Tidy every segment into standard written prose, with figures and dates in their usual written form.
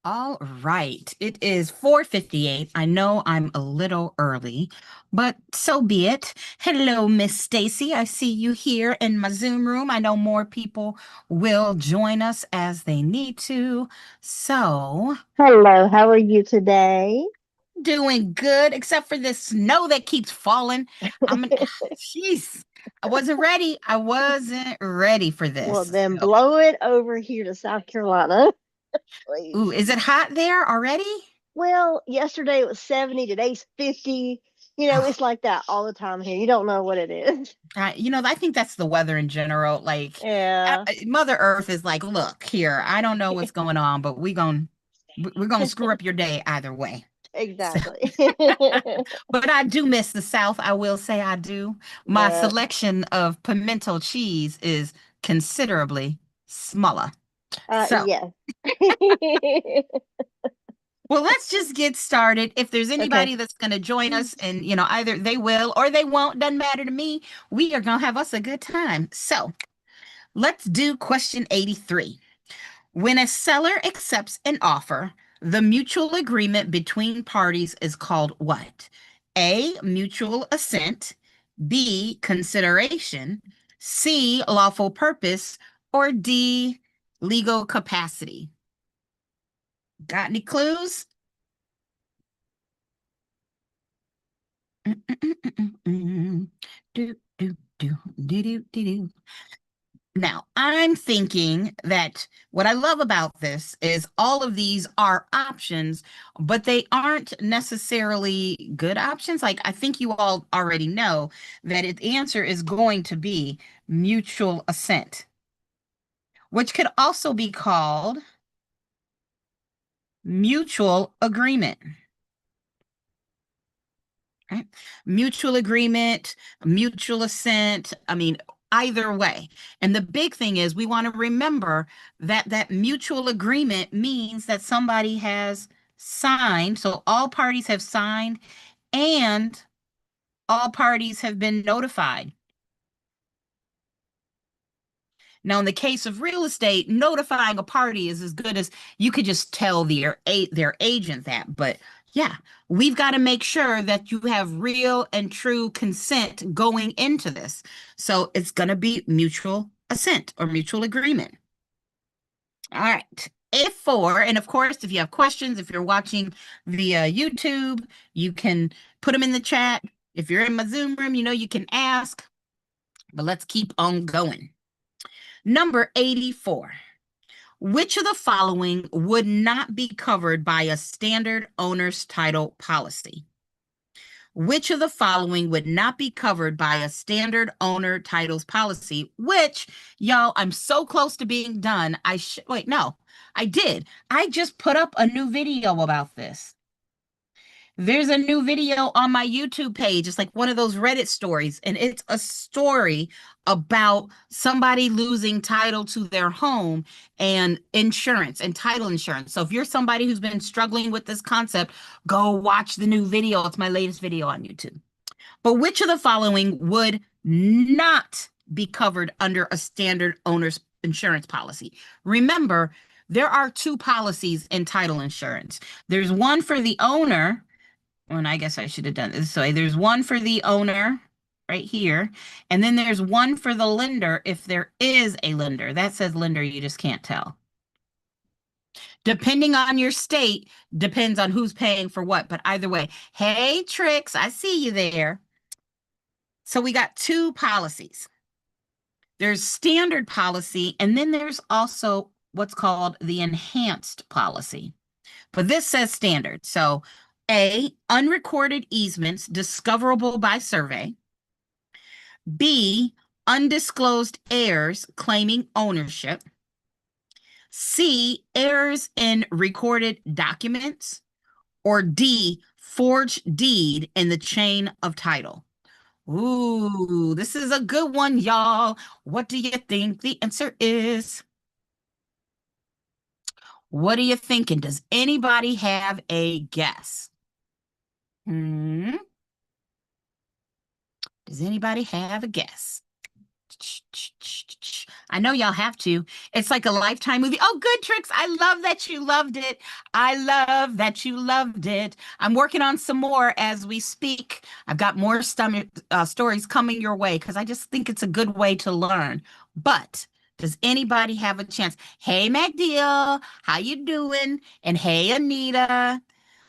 All right. It is 4:58. I know I'm a little early, but so be it. Hello, Miss Stacy. I see you here in my Zoom room. I know more people will join us as they need to. So, Hello, how are you today? doing good, except for this snow that keeps falling. I'm an, jeez. I wasn't ready. I wasn't ready for Well, this. then So, blow it over here to South Carolina, ooh, please. is it hot there already? Well, yesterday it was 70, today's 50. It's like that all the time here. You don't know what it is. I think that's the weather in general. Like, Yeah, Mother Earth is like, look here, I don't know what's going on, but we're gonna screw up your day either way. So, exactly. but I do miss the South. I will say I do. My Yeah. selection of pimento cheese is considerably smaller. So, Yeah. well, let's just get started. If there's Okay. anybody that's going to join us, and either they will or they won't, doesn't matter to me. We are going to have us a good time. So, let's do question 83. When a seller accepts an offer, the mutual agreement between parties is called what? A, mutual assent, B, consideration, C, lawful purpose, or D, legal capacity. Got any clues? Do, do, do, do, do, do, do. Now, I'm thinking that what I love about this is all of these are options, but they aren't necessarily good options. Like, I think you all already know that the answer is going to be mutual assent, which could also be called mutual agreement. Right? Mutual agreement, mutual assent. I mean, either way. And the big thing is we want to remember that that mutual agreement means that somebody has signed. So all parties have signed and all parties have been notified. Now, in the case of real estate, notifying a party is as good as you could just tell their agent that. But yeah, we've got to make sure that you have real and true consent going into this. So it's going to be mutual assent or mutual agreement. All right. F4, and of course, if you have questions, if you're watching via YouTube, you can put them in the chat. If you're in my Zoom room, you can ask, but let's keep on going. Number 84. Which of the following would not be covered by a standard owner's title policy? Which of the following would not be covered by a standard owner titles policy? Which, y'all, I'm so close to being done. Wait, no, I did. I just put up a new video about this. There's a new video on my YouTube page. It's like one of those Reddit stories, and it's a story about somebody losing title to their home and insurance and title insurance. So if you're somebody who's been struggling with this concept, go watch the new video. It's my latest video on YouTube. But which of the following would not be covered under a standard owner's insurance policy? Remember, there are two policies in title insurance. There's one for the owner, and I guess I should have done this. So there's one for the owner right here, and then there's one for the lender if there is a lender. That says lender, you just can't tell. Depending on your state, depends on who's paying for what. But either way, hey, Tricks, I see you there. So we got two policies. There's standard policy, and then there's also what's called the enhanced policy. But this says standard. So A, unrecorded easements discoverable by survey. B, undisclosed heirs claiming ownership. C, errors in recorded documents. Or D, forged deed in the chain of title. Ooh, this is a good one, y'all. What do you think the answer is? What are you thinking? Does anybody have a guess? Hmm? Does anybody have a guess? I know y'all have to. It's like a Lifetime movie. Oh, good Tricks. I love that you loved it. I love that you loved it. I'm working on some more as we speak. I've got more stories coming your way because I just think it's a good way to learn. But does anybody have a chance? Hey, MacDeal, how you doing? And hey, Anita.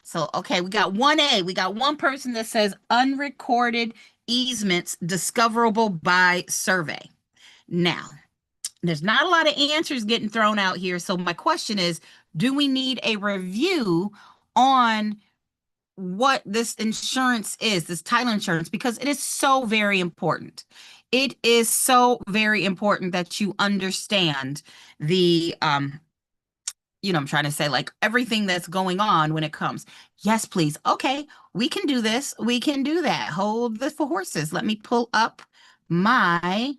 So, okay, we got 1A. We got one person that says unrecorded easements discoverable by survey. Now, there's not a lot of answers getting thrown out here. So my question is, do we need a review on what this insurance is, this title insurance? Because it is so very important. It is so very important that you understand the I'm trying to say like everything that's going on when it comes. Yes, please. Okay, we can do this. We can do that. Hold the for horses. Let me pull up my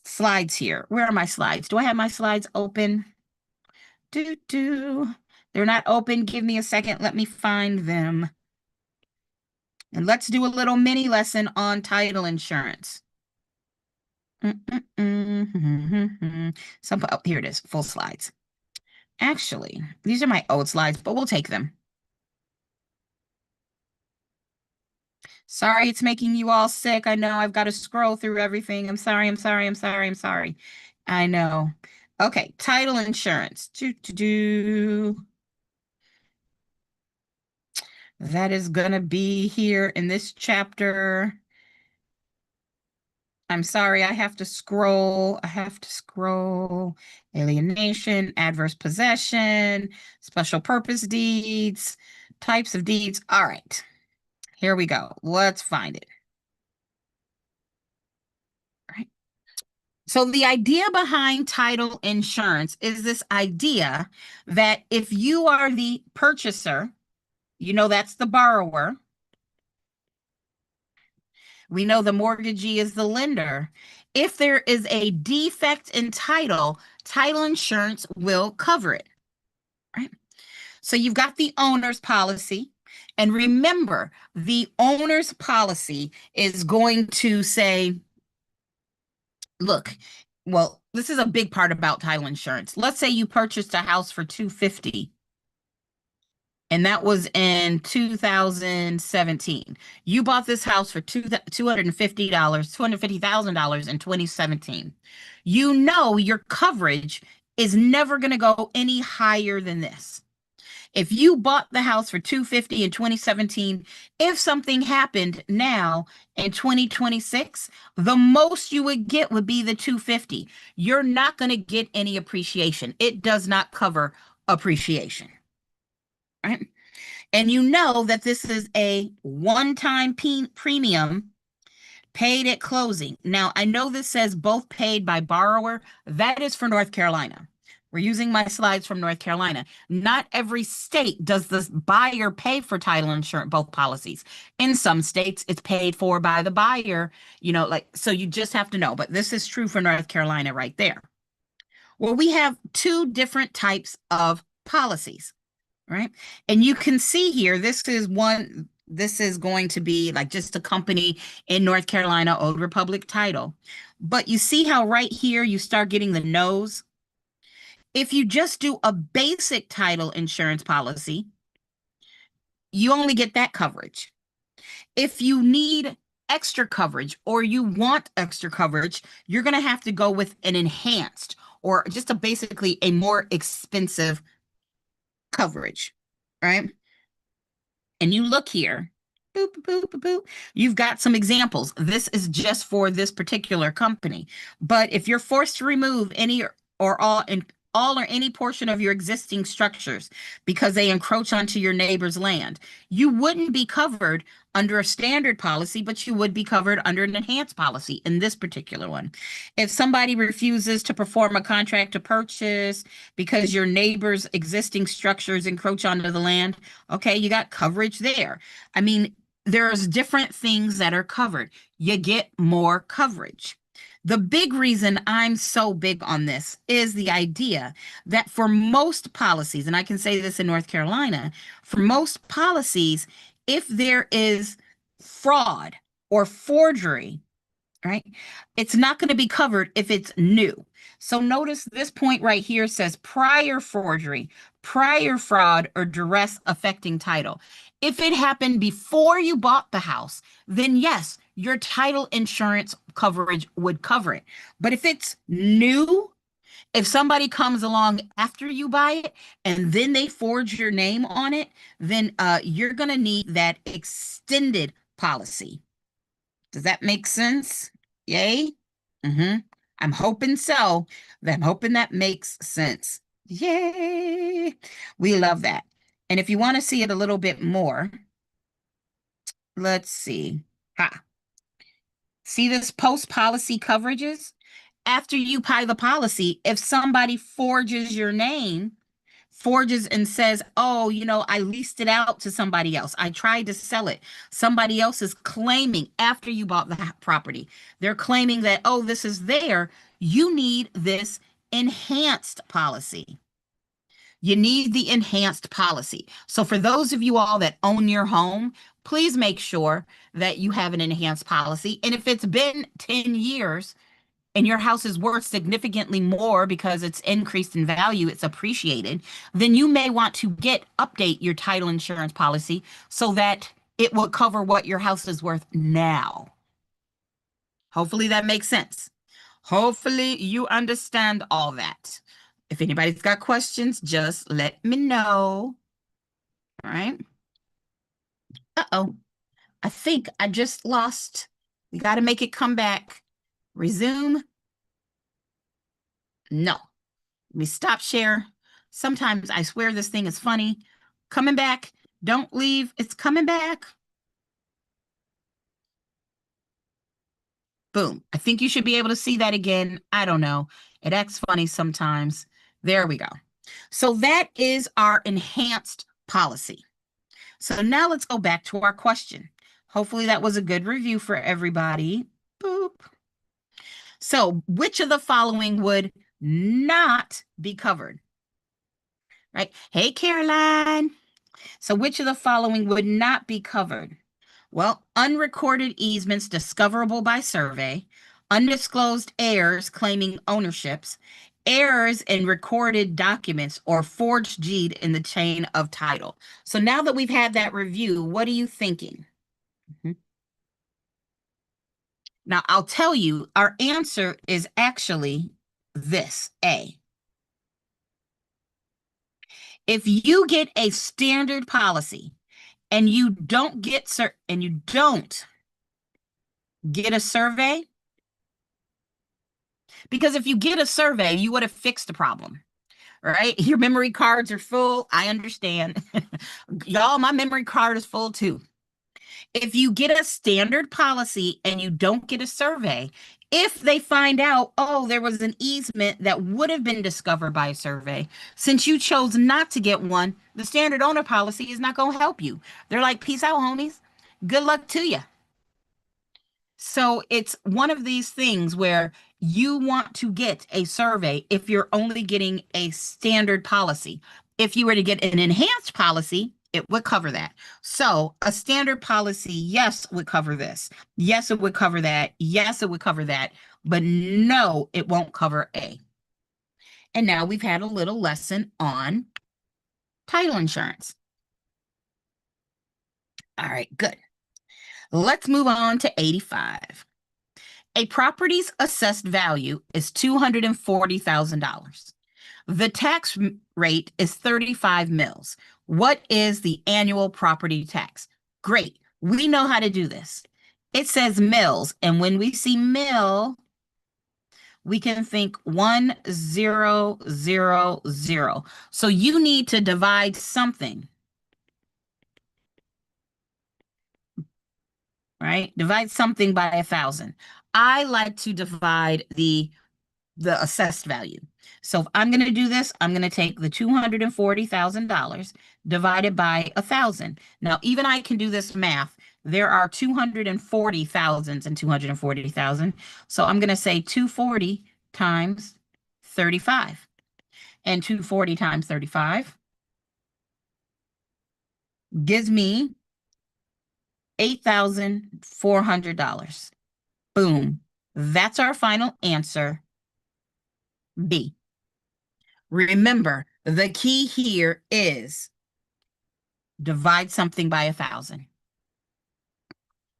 slides here. Where are my slides? Do I have my slides open? They're not open. Give me a second. Let me find them. And let's do a little mini lesson on title insurance. Oh, here it is, full slides. Actually, these are my old slides, but we'll take them. Sorry, it's making you all sick. I know I've got to scroll through everything. I'm sorry. I know. Okay, title insurance. That is gonna be here in this chapter. I'm sorry, I have to scroll. Alienation, adverse possession, special purpose deeds, types of deeds. All right, here we go. Let's find it. All right. So the idea behind title insurance is this idea that if you are the purchaser, that's the borrower. We know the mortgagee is the lender. If there is a defect in title insurance will cover it, right? So you've got the owner's policy. And remember, the owner's policy is going to say, look, well, this is a big part about title insurance. Let's say you purchased a house for $250. And that was in 2017. You bought this house for $250,000 in 2017. Your coverage is never going to go any higher than this. If you bought the house for $250 in 2017, if something happened now in 2026, the most you would get would be the $250. You're not going to get any appreciation. It does not cover appreciation. Right? And you know that this is a one-time premium paid at closing. Now, I know this says both paid by borrower. That is for North Carolina. We're using my slides from North Carolina. Not every state does the buyer pay for title insurance, both policies. In some states, it's paid for by the buyer, so you just have to know. But this is true for North Carolina right there. Well, we have two different types of policies. Right. And you can see here, this is going to be like just a company in North Carolina, Old Republic Title. But you see how right here you start getting the no's. If you just do a basic title insurance policy, you only get that coverage. If you need extra coverage or you want extra coverage, you're going to have to go with an enhanced or just basically a more expensive coverage, right? And you look here, boop, boop, boop, boop. You've got some examples. This is just for this particular company. But if you're forced to remove any or all or any portion of your existing structures because they encroach onto your neighbor's land, you wouldn't be covered under a standard policy, but you would be covered under an enhanced policy in this particular one. If somebody refuses to perform a contract to purchase because your neighbor's existing structures encroach onto the land, okay, you got coverage there. I mean, there's different things that are covered. You get more coverage. The big reason I'm so big on this is the idea that for most policies, and I can say this in North Carolina, for most policies, if there is fraud or forgery, right? It's not going to be covered if it's new. So notice this point right here says prior forgery, prior fraud, or duress affecting title. If it happened before you bought the house, then yes, your title insurance coverage would cover it. But if it's new, if somebody comes along after you buy it and then they forge your name on it, then you're going to need that extended policy. Does that make sense? Yay? I'm hoping so. I'm hoping that makes sense. Yay! We love that. And if you want to see it a little bit more, let's see. See this post policy coverages? After you buy the policy, if somebody forges your name, forges and says, oh, I leased it out to somebody else. I tried to sell it. Somebody else is claiming after you bought the property. They're claiming that, oh, this is there. You need this enhanced policy. You need the enhanced policy. So for those of you all that own your home, please make sure that you have an enhanced policy. And if it's been 10 years, and your house is worth significantly more because it's increased in value, it's appreciated, then you may want to update your title insurance policy so that it will cover what your house is worth now. Hopefully that makes sense. Hopefully you understand all that. If anybody's got questions, just let me know. All right. Uh-oh. I think I just lost. We got to make it come back. Resume. No. Let me stop share. Sometimes I swear this thing is funny. Coming back. Don't leave. It's coming back. Boom. I think you should be able to see that again. I don't know. It acts funny sometimes. There we go. So that is our enhanced policy. So now let's go back to our question. Hopefully that was a good review for everybody. Boop. So which of the following would not be covered? Right? Hey, Caroline. So which of the following would not be covered? Well, unrecorded easements discoverable by survey, undisclosed heirs claiming ownerships, errors in recorded documents, or forged deed in the chain of title. So now that we've had that review, what are you thinking? Now, I'll tell you, our answer is actually this, A. If you get a standard policy and you don't get a survey, because if you get a survey, you would have fixed the problem, right? Your memory cards are full. I understand. Y'all, my memory card is full too. If you get a standard policy and you don't get a survey, if they find out, oh, there was an easement that would have been discovered by a survey, since you chose not to get one, the standard owner policy is not going to help you. They're like, peace out, homies. Good luck to you. So it's one of these things where you want to get a survey if you're only getting a standard policy. If you were to get an enhanced policy, it would cover that. So a standard policy, yes, would cover this. Yes, it would cover that. Yes, it would cover that. But no, it won't cover A. And now we've had a little lesson on title insurance. All right, good. Let's move on to 85. A property's assessed value is $240,000. The tax rate is 35 mils. What is the annual property tax? Great. We know how to do this. It says mils, and when we see mil, we can think 1000. So you need to divide something. Right? Divide something by 1,000. I like to divide the assessed value. So if I'm going to do this, I'm going to take the $240,000 divided by 1,000. Now, even I can do this math. There are 240,000s and 240,000. So I'm going to say 240 times 35. And 240 times 35 gives me $8,400. Boom. That's our final answer, B. Remember, the key here is divide something by 1,000.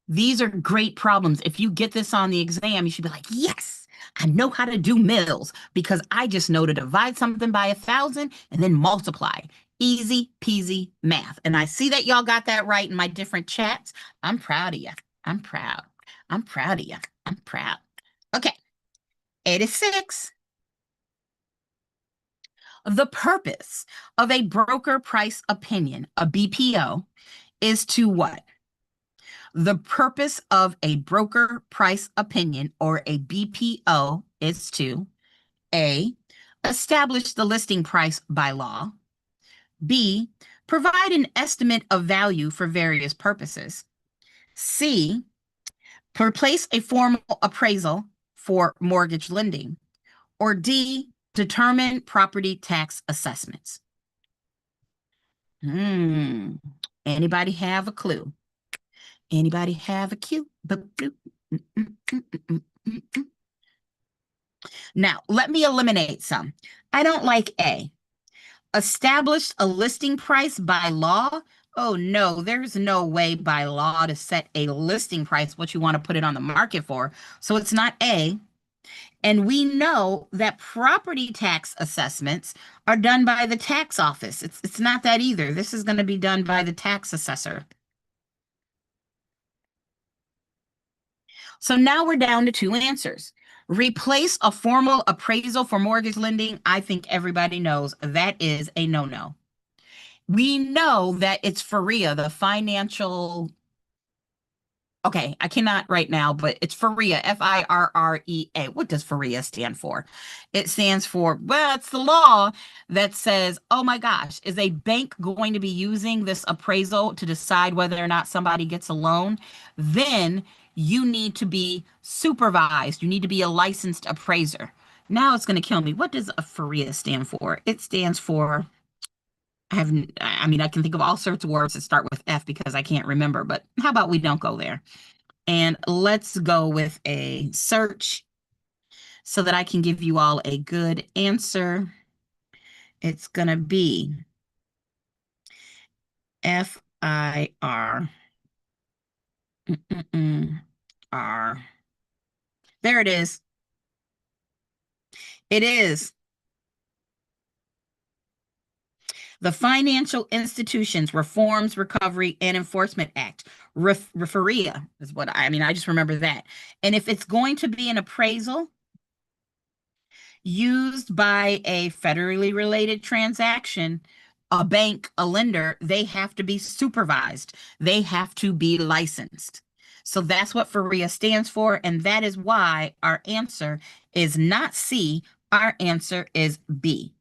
These are great problems. If you get this on the exam, you should be like, yes, I know how to do mills because I just know to divide something by 1,000 and then multiply. Easy peasy math. And I see that y'all got that right in my different chats. I'm proud of you. I'm proud. I'm proud of you. I'm proud. Okay. 86. The purpose of a broker price opinion, a BPO, is to what? The purpose of a broker price opinion or a BPO is to A, establish the listing price by law, B, provide an estimate of value for various purposes, C, replace a formal appraisal for mortgage lending, or D, determine property tax assessments. Anybody have a clue? Anybody have a cue? Now, let me eliminate some. I don't like A. Established a listing price by law? Oh no, there's no way by law to set a listing price, what you want to put it on the market for. So it's not A. And we know that property tax assessments are done by the tax office. It's not that either. This is going to be done by the tax assessor. So now we're down to two answers. Replace a formal appraisal for mortgage lending. I think everybody knows that is a no-no. We know that it's FIRREA, the financial. Okay, I cannot right now, but it's FIRREA, FIRREA. What does FIRREA stand for? It stands for, well, it's the law that says, oh my gosh, is a bank going to be using this appraisal to decide whether or not somebody gets a loan? Then you need to be supervised. You need to be a licensed appraiser. Now it's going to kill me. What does a FIRREA stand for? It stands for, I mean, I can think of all sorts of words that start with F because I can't remember, but how about we don't go there? And let's go with a search so that I can give you all a good answer. It's going to be FIR. R. There it is. It is the Financial Institutions Reforms, Recovery, and Enforcement Act. FIRREA is what I mean. I just remember that. And if it's going to be an appraisal used by a federally related transaction, a bank, a lender, they have to be supervised. They have to be licensed. So that's what FIRREA stands for. And that is why our answer is not C. Our answer is B.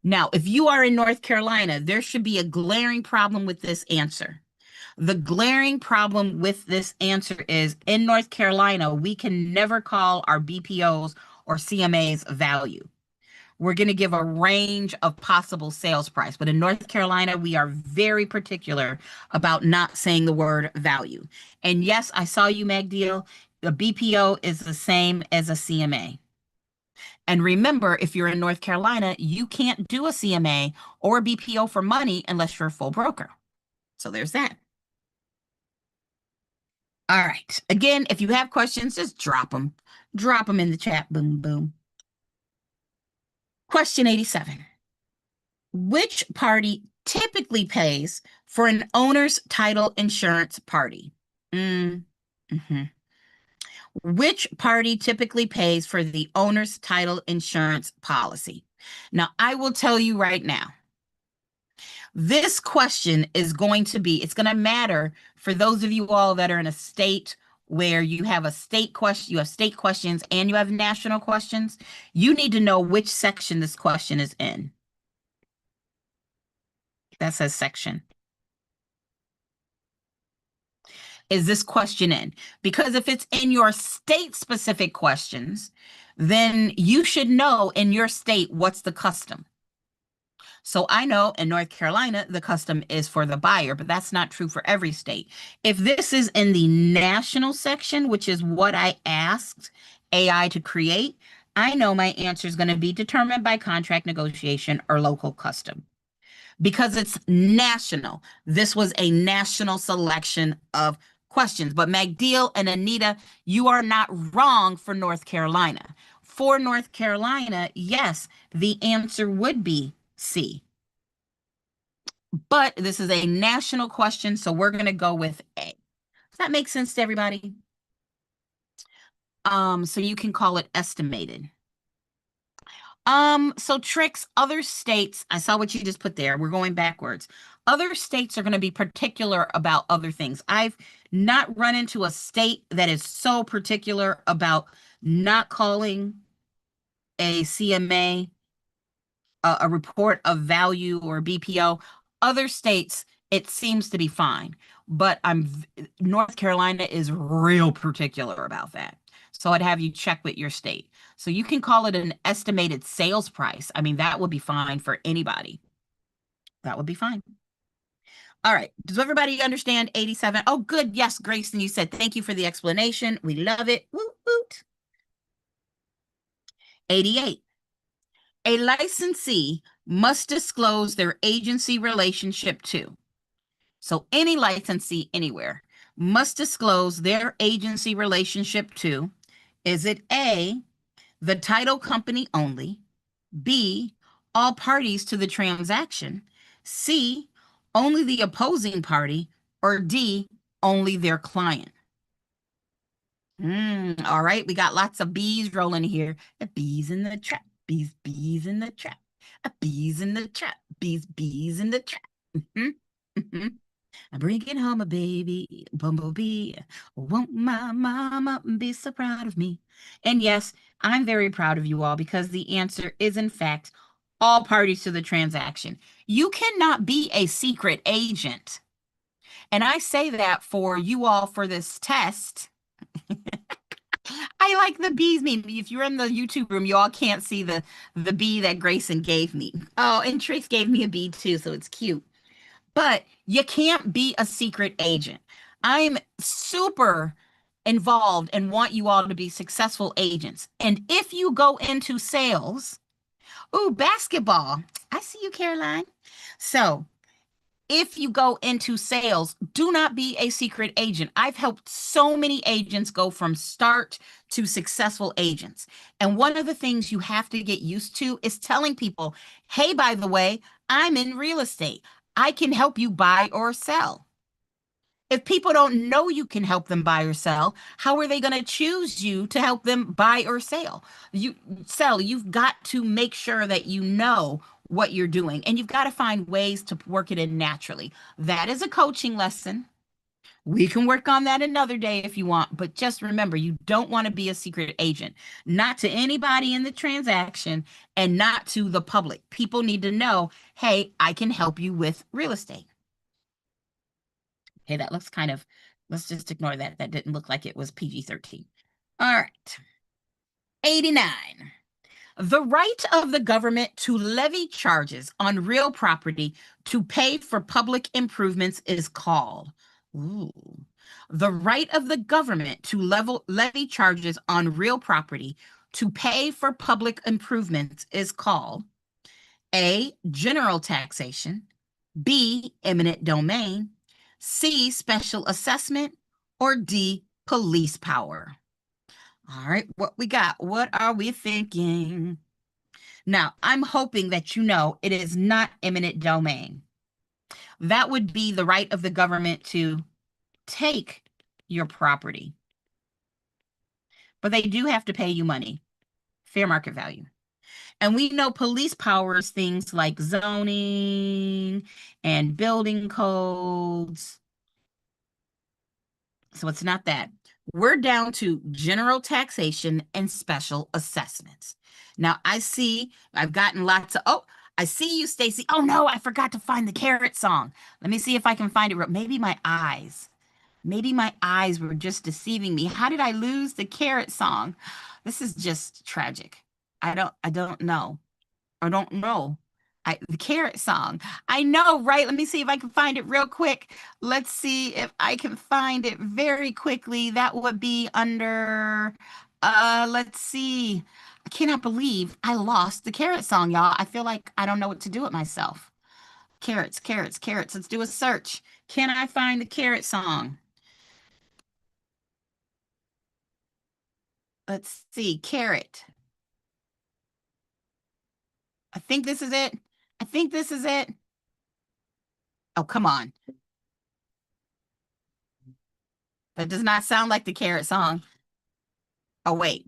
Now, if you are in North Carolina, there should be a glaring problem with this answer. The glaring problem with this answer is in North Carolina, we can never call our BPOs or CMAs value. We're going to give a range of possible sales price, but in North Carolina, we are very particular about not saying the word value. And yes, I saw you, Magdeal. The BPO is the same as a CMA. And remember, if you're in North Carolina, you can't do a CMA or a BPO for money unless you're a full broker. So there's that. All right. Again, if you have questions, just drop them. Drop them in the chat. Boom, boom. Question 87. Which party typically pays for an owner's title insurance party? Which party typically pays for the owner's title insurance policy? Now, I will tell you right now, this question is going to be, it's going to matter for those of you all that are in a state where you have a state question, you have state questions and you have national questions. You need to know which section this question is in. That says section. Is this question in? Because if it's in your state-specific questions, then you should know in your state what's the custom. So I know in North Carolina, the custom is for the buyer, but that's not true for every state. If this is in the national section, which is what I asked AI to create, I know my answer is going to be determined by contract negotiation or local custom because it's national. This was a national selection of questions. But MacDeal and Anita, you are not wrong for North Carolina. For North Carolina, yes, the answer would be C. But this is a national question, so we're going to go with A. Does that make sense to everybody? So you can call it estimated. So Tricks, other states, I saw what you just put there. We're going backwards. Other states are going to be particular about other things. I've not run into a state that is so particular about not calling a CMA a report of value or BPO. Other states, it seems to be fine, but North Carolina is real particular about that. So I'd have you check with your state. So you can call it an estimated sales price. I mean, that would be fine for anybody. That would be fine. All right. Does everybody understand 87? Oh, good. Yes, Grayson, you said thank you for the explanation. We love it. Woot, woot. 88. A licensee must disclose their agency relationship to. So any licensee anywhere must disclose their agency relationship to. Is it A, the title company only, B, all parties to the transaction, C, only the opposing party, or D, only their client? All right, we got lots of bees rolling here. The bees in the trap, bees, bees in the trap, bees in the trap, bees, bees in the trap. I'm bringing home a baby bumblebee. Won't my mama be so proud of me? And yes, I'm very proud of you all because the answer is, in fact, all parties to the transaction. You cannot be a secret agent. And I say that for you all for this test. I like the bees meme. If you're in the YouTube room, you all can't see the bee that Grayson gave me. Oh, and Trix gave me a bee too, so it's cute. But you can't be a secret agent. I'm super involved and want you all to be successful agents. And if you go into sales, ooh, basketball. I see you, Caroline. So if you go into sales, do not be a secret agent. I've helped so many agents go from start to successful agents. And one of the things you have to get used to is telling people, hey, by the way, I'm in real estate. I can help you buy or sell. If people don't know you can help them buy or sell, how are they going to choose you to help them buy or sell? You've got to make sure that you know what you're doing, and you've got to find ways to work it in naturally. That is a coaching lesson. We can work on that another day if you want, but just remember, you don't want to be a secret agent, not to anybody in the transaction and not to the public. People need to know, hey, I can help you with real estate. Okay, that looks kind of, let's just ignore that. That didn't look like it was PG-13. All right. 89. The right of the government to levy charges on real property to pay for public improvements is called. Ooh. The right of the government to levy charges on real property to pay for public improvements is called A, general taxation, B, eminent domain, C, special assessment, or D, police power. All right, what we got? What are we thinking? Now, I'm hoping that you know it is not eminent domain. That would be the right of the government to take your property. But they do have to pay you money, fair market value. And we know police powers things like zoning and building codes. So it's not that. We're down to general taxation and special assessments. Now I see I've gotten lots of, oh, I see you, Stacy. Oh no, I forgot to find the carrot song. Let me see if I can find it. Maybe my eyes. Maybe my eyes were just deceiving me. How did I lose the carrot song? This is just tragic. I don't know. I don't know. The carrot song. I know, right? Let me see if I can find it real quick. Let's see if I can find it very quickly. That would be under, let's see. I cannot believe I lost the carrot song, y'all. I feel like I don't know what to do with myself. Carrots, carrots, carrots. Let's do a search. Can I find the carrot song? Let's see. Carrot. I think this is it. I think this is it. Oh, come on. That does not sound like the carrot song. Oh, wait.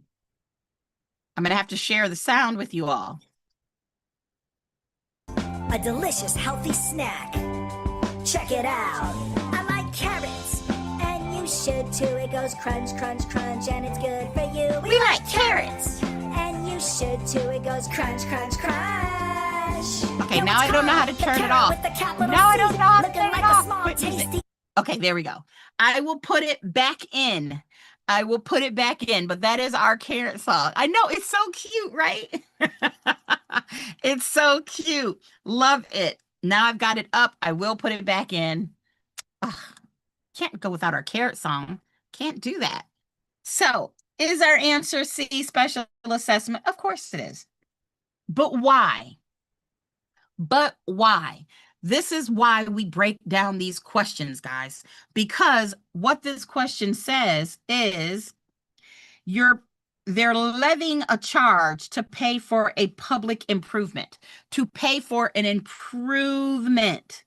I'm gonna have to share the sound with you all. A delicious, healthy snack. Check it out. I like carrots, and you should too. It goes crunch, crunch, crunch, and it's good for you. We like carrots, and you should too. It goes crunch, crunch, crunch. Okay, now I don't know how to turn it off. Now I don't know how to turn it off. Quit music. Okay, there we go. I will put it back in. I will put it back in, but that is our carrot song. I know, it's so cute, right? It's so cute. Love it. Now I've got it up. I will put it back in. Ugh, can't go without our carrot song. Can't do that. So, is our answer C, special assessment? Of course it is. But why? But why? This is why we break down these questions, guys, because what this question says is they're levying a charge to pay for a public improvement, to pay for an improvement.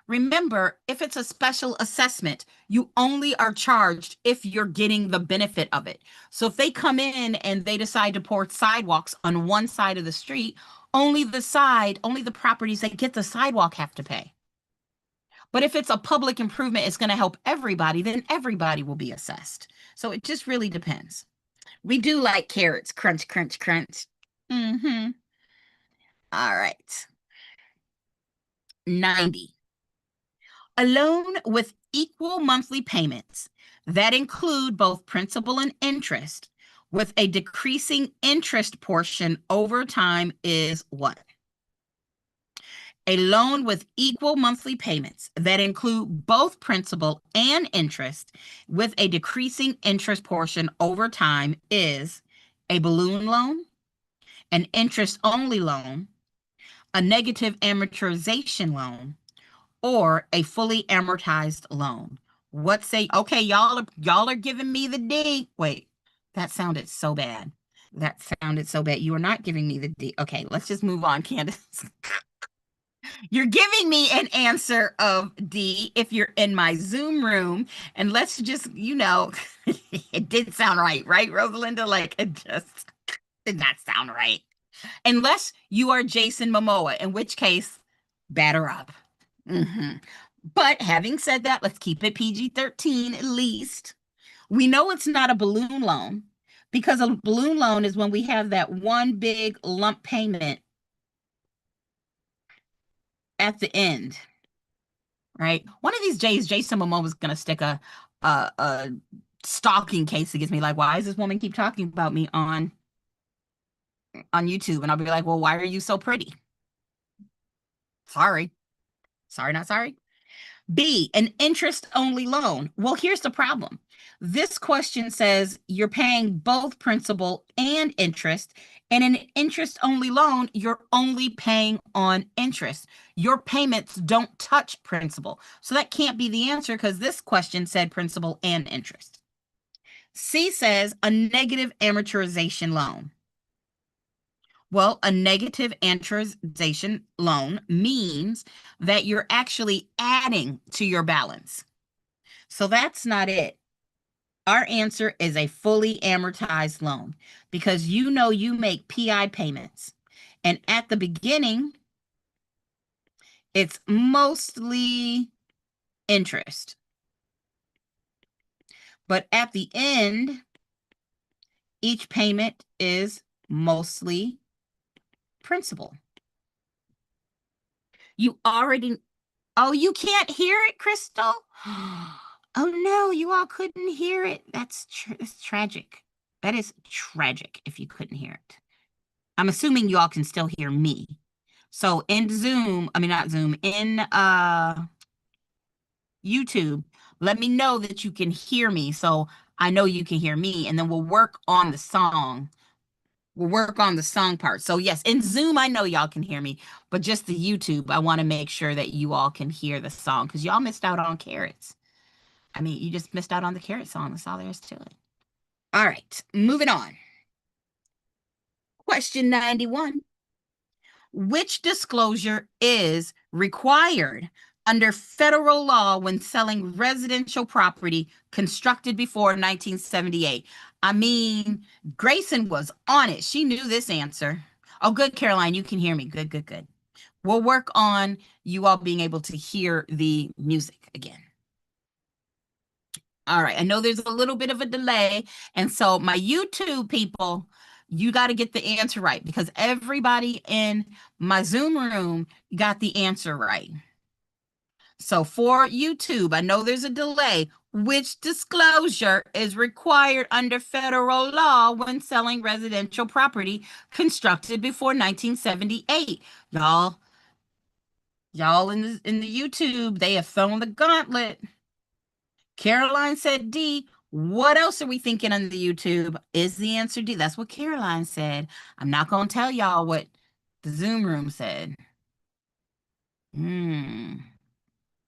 Remember, if it's a special assessment, you only are charged if you're getting the benefit of it. So if they come in and they decide to pour sidewalks on one side of the street, only the properties that get the sidewalk have to pay. But if it's a public improvement, it's going to help everybody, then everybody will be assessed. So it just really depends. We do like carrots, crunch, crunch, crunch. Mm-hmm. All right. 90. A loan with equal monthly payments that include both principal and interest with a decreasing interest portion over time is what? A loan with equal monthly payments that include both principal and interest with a decreasing interest portion over time is a balloon loan, an interest-only loan, a negative amortization loan, or a fully amortized loan. What say? Okay, y'all are giving me the D. Wait, that sounded so bad. That sounded so bad. You are not giving me the D. Okay, let's just move on, Candace. You're giving me an answer of D if you're in my Zoom room. And let's just, it did sound right, Rosalinda? Like, it just did not sound right. Unless you are Jason Momoa, in which case, batter up. But having said that, let's keep it PG-13 at least. We know it's not a balloon loan because a balloon loan is when we have that one big lump payment at the end, right? One of these days, Jason Momoa was gonna stick a stalking case against me. Like, why does this woman keep talking about me on YouTube? And I'll be like, well, why are you so pretty? Sorry, not sorry. B, an interest-only loan. Well, here's the problem. This question says you're paying both principal and interest. And in an interest-only loan, you're only paying on interest. Your payments don't touch principal. So that can't be the answer because this question said principal and interest. C says a negative amortization loan. Well, a negative amortization loan means that you're actually adding to your balance. So that's not it. Our answer is a fully amortized loan because you make PI payments. And at the beginning, it's mostly interest. But at the end, each payment is mostly principal. You already, oh, you can't hear it, Crystal? Oh no, you all couldn't hear it. That's tragic. That is tragic if you couldn't hear it. I'm assuming you all can still hear me. So in Zoom, I mean, not Zoom, in YouTube, let me know that you can hear me. So I know you can hear me, and then we'll work on the song. We'll work on the song part. So yes, in Zoom, I know y'all can hear me, but just the YouTube, I want to make sure that you all can hear the song because y'all missed out on Carrots. I mean, you just missed out on the Carrot song. That's all there is to it. All right, moving on. Question 91. Which disclosure is required under federal law when selling residential property constructed before 1978? I mean, Grayson was on it. She knew this answer. Oh, good, Caroline. You can hear me. Good, good, good. We'll work on you all being able to hear the music again. All right. I know there's a little bit of a delay. And so my YouTube people, you got to get the answer right because everybody in my Zoom room got the answer right. So for YouTube, I know there's a delay. Which disclosure is required under federal law when selling residential property constructed before 1978? Y'all in the YouTube, they have thrown the gauntlet. Caroline said D. What else are we thinking on the YouTube? Is the answer D? That's what Caroline said. I'm not going to tell y'all what the Zoom room said.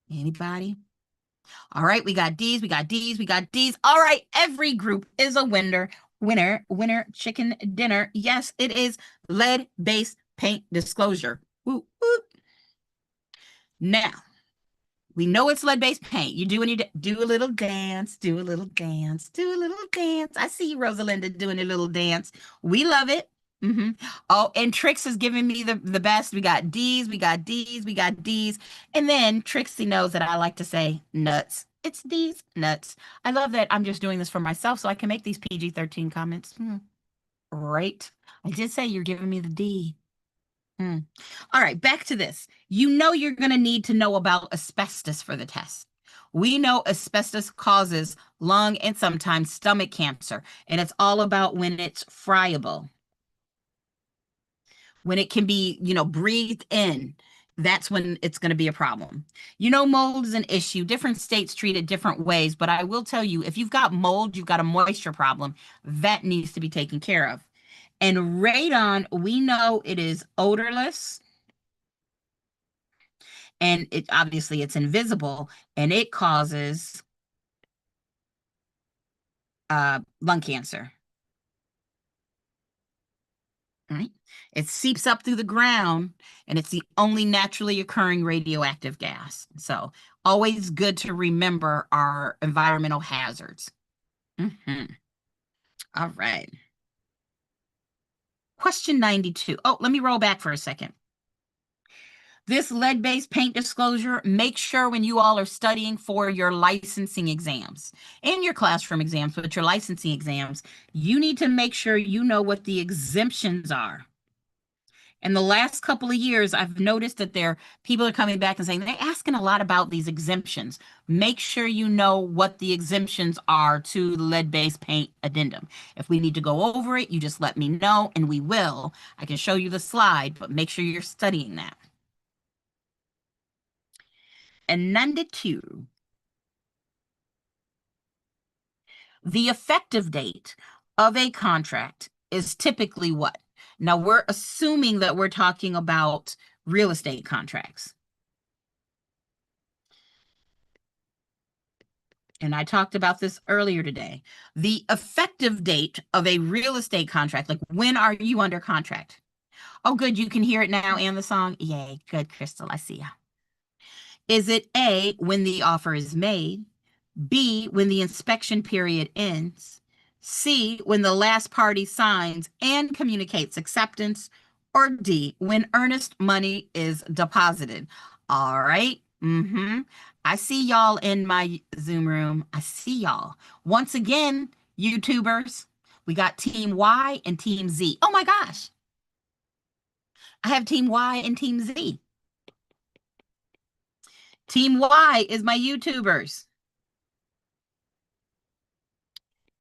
Anybody? All right, we got D's, we got D's, we got D's. All right, every group is a winner. Winner, chicken dinner. Yes, it is lead-based paint disclosure. Woo, woo. Now, we know it's lead-based paint. You do a little dance, do a little dance, do a little dance. I see you, Rosalinda, doing a little dance. We love it. Oh, and Trix is giving me the best. We got D's, we got D's, we got D's. And then Trixie knows that I like to say nuts. It's D's, nuts. I love that I'm just doing this for myself so I can make these PG-13 comments. Right. I did say you're giving me the D. All right, back to this. You know you're going to need to know about asbestos for the test. We know asbestos causes lung and sometimes stomach cancer, and it's all about when it's friable. When it can be, breathed in, that's when it's going to be a problem. Mold is an issue. Different states treat it different ways, but I will tell you, if you've got mold, you've got a moisture problem, that needs to be taken care of. And radon, we know it is odorless. And obviously it's invisible, and it causes lung cancer. Right? It seeps up through the ground, and it's the only naturally occurring radioactive gas. So always good to remember our environmental hazards. All right. Question 92. Oh, let me roll back for a second. This lead-based paint disclosure, make sure when you all are studying for your licensing exams and your classroom exams, but your licensing exams, you need to make sure you know what the exemptions are. In the last couple of years, I've noticed that people are coming back and saying they're asking a lot about these exemptions. Make sure you know what the exemptions are to the lead-based paint addendum. If we need to go over it, you just let me know and we will. I can show you the slide, but make sure you're studying that. And 92. The effective date of a contract is typically what? Now, we're assuming that we're talking about real estate contracts. And I talked about this earlier today. The effective date of a real estate contract, like when are you under contract? Oh, good, you can hear it now and the song. Yay, good, Crystal, I see ya. Is it A, when the offer is made, B, when the inspection period ends, C, when the last party signs and communicates acceptance, or D, when earnest money is deposited? All right. I see y'all in my Zoom room. I see y'all. Once again, YouTubers, we got Team Y and Team Z. Oh my gosh. I have Team Y and Team Z. Team Y is my YouTubers.